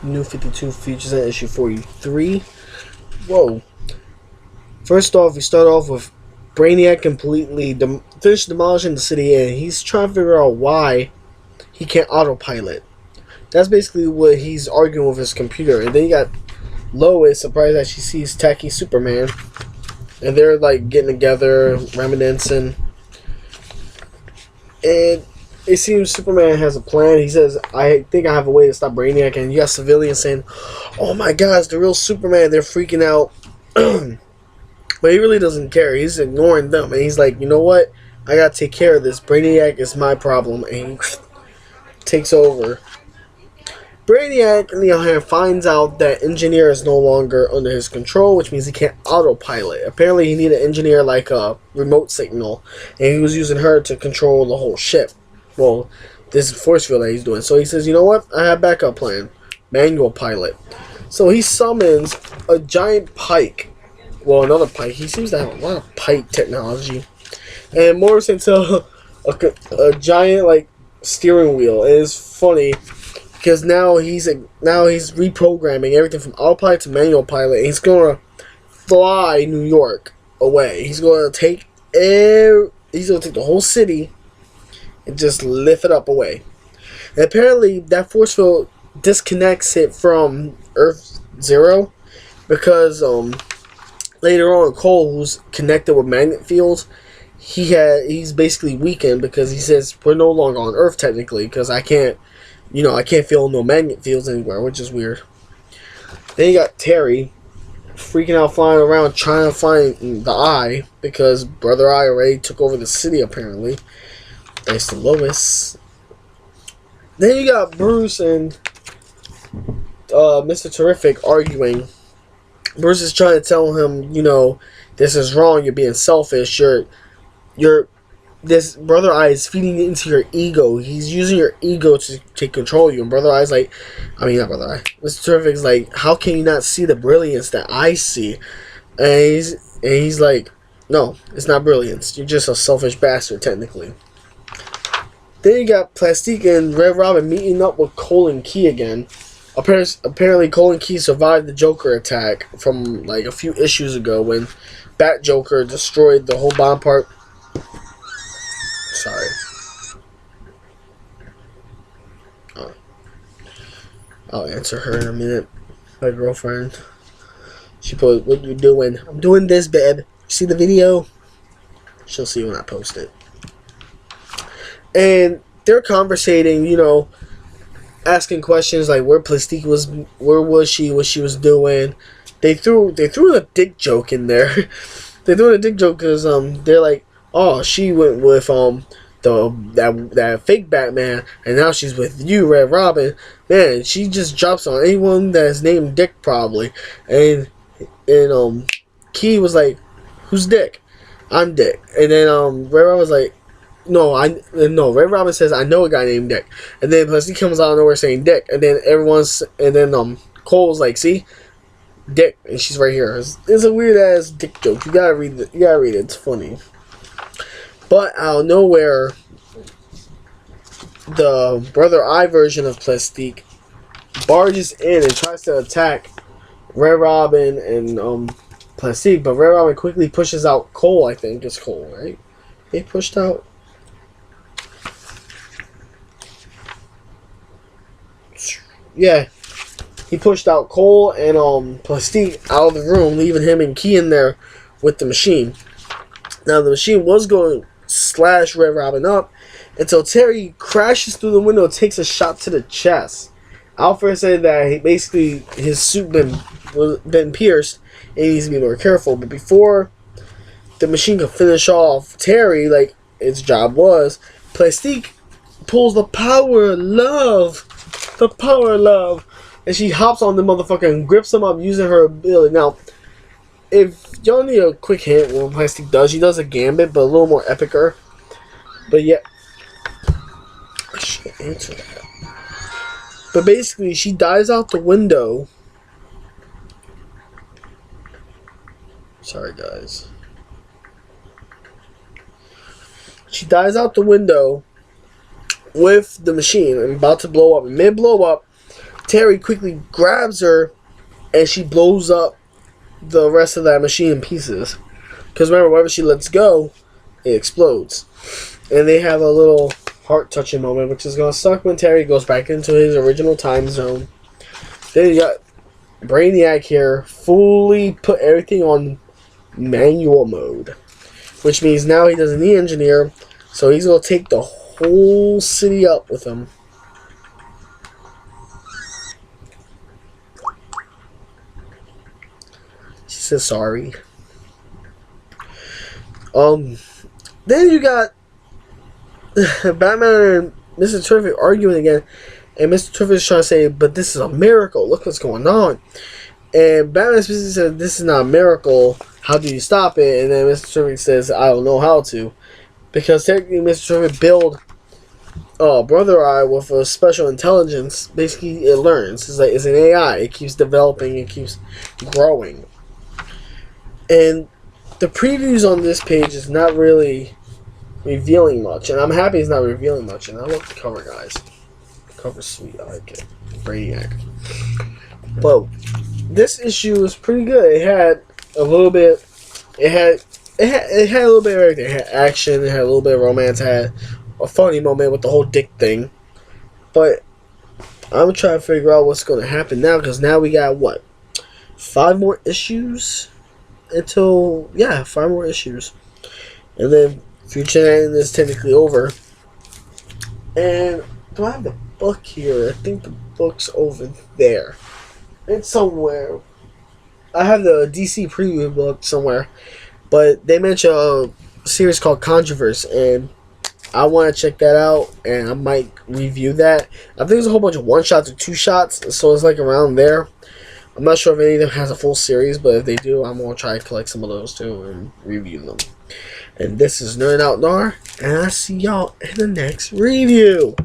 New 52 features in issue 43. Whoa. First off, we start off with Brainiac completely finished demolishing the city, and he's trying to figure out why he can't autopilot. That's basically what he's arguing with his computer. And then you got Lois, surprised that she sees tacky Superman. And they're like getting together, reminiscing. And it seems Superman has a plan. He says, I think I have a way to stop Brainiac. And you got civilians saying, oh my god, it's the real Superman. They're freaking out. But he really doesn't care. He's ignoring them. And he's like, you know what? I gotta take care of this. Brainiac is my problem. And he takes over. Brainiac, on the other hand, finds out that Engineer is no longer under his control, which means he can't autopilot. Apparently, he needed an engineer like a remote signal, and he was using her to control the whole ship. Well, this force field that he's doing. So he says, you know what? I have a backup plan. Manual pilot. So he summons a giant pike. Well, another pike. He seems to have a lot of pike technology. And morphs into a giant, like, steering wheel. And it's funny. Because now he's reprogramming everything from autopilot to manual pilot. And he's gonna fly New York away. He's gonna take the whole city and just lift it up away. And apparently that force field disconnects it from Earth Zero, because later on Cole, who's connected with magnet fields, he's basically weakened because he says we're no longer on Earth technically, because I can't feel no magnet fields anywhere, which is weird. Then you got Terry freaking out, flying around trying to find the Eye, because Brother Eye already took over the city apparently. Thanks to Lois. Then you got Bruce and Mr. Terrific arguing. Bruce is trying to tell him, this is wrong, you're being selfish, this Brother Eye is feeding into your ego. He's using your ego to control you. And Brother Eye's like, not Brother Eye. Mr. Terrific's like, how can you not see the brilliance that I see? And he's like, no, it's not brilliance. You're just a selfish bastard, technically. Then you got Plastique and Red Robin meeting up with Cole and Key again. Apparently Cole and Key survived the Joker attack from like a few issues ago when Bat Joker destroyed the whole bomb part. Sorry. I'll answer her in a minute. My girlfriend. She put, what you doing? I'm doing this, babe. See the video? She'll see when I post it. And they're conversating, asking questions like where Plastique was, where was she, what she was doing. They threw a dick joke in there. They threw in a dick joke because they're like, oh, she went with that fake Batman, and now she's with you, Red Robin. Man, she just drops on anyone that's named Dick probably. And Key was like, who's Dick? I'm Dick. And then Red Robin was like, no. Red Robin says, I know a guy named Dick. And then Plastique comes out of nowhere saying Dick. And then Cole's like, see, Dick, and she's right here. It's a weird ass dick joke. You gotta read it. It's funny. But out of nowhere, the Brother Eye version of Plastique barges in and tries to attack Red Robin and Plastique, but Red Robin quickly pushes out Cole. I think it's Cole, right? They pushed out. Yeah, he pushed out Cole and Plastique out of the room, leaving him and Key in there with the machine. Now the machine was going to slash Red Robin up until Terry crashes through the window and takes a shot to the chest. Alfred said that basically his suit been pierced and he needs to be more careful. But before the machine could finish off Terry, like its job was, Plastique pulls the power of love. The power of love. And she hops on the motherfucker and grips him up using her ability. Now, if y'all need a quick hint what Plastique does, she does a gambit, but a little more epicer. But yeah, I should answer that. But basically, she dives out the window. Sorry, guys. She dives out the window with the machine and about to blow up. And mid blow up, Terry quickly grabs her, and she blows up the rest of that machine in pieces. Because remember, whenever she lets go, it explodes. And they have a little heart-touching moment, which is going to suck when Terry goes back into his original time zone. Then you got Brainiac here, fully put everything on manual mode. Which means now he doesn't need engineer, so he's going to take the whole city up with him. She says sorry. Then you got Batman and Mr. Terrific arguing again, and Mr. Terrific is trying to say, but this is a miracle, look what's going on. And Batman basically said, this is not a miracle, how do you stop it? And then Mr. Terrific says, I don't know how to. Because technically Mr. Terrific built Brother Eye with a special intelligence. Basically it learns, it's an AI, it keeps developing, it keeps growing. And the previews on this page is not really revealing much, and I'm happy it's not revealing much. And I love the cover, guys. The cover's sweet. I like it. Brainiac. But this issue is pretty good. It had a little bit. It had a little bit of everything. It had action. It had a little bit of romance. It had a funny moment with the whole dick thing. But I'm trying to figure out what's going to happen now, because now we got what, 5 more issues until 5 more issues, and then Future N is technically over. And do I have the book here? I think the book's over there. It's somewhere. I have the DC preview book somewhere, but they mentioned a series called Controverse, and I want to check that out, and I might review that. I think there's a whole bunch of 1-shots or 2-shots, so it's like around there. I'm not sure if any of them has a full series, but if they do, I'm going to try to collect some of those too and review them. And this is Nerd Out Nar, and I'll see y'all in the next review.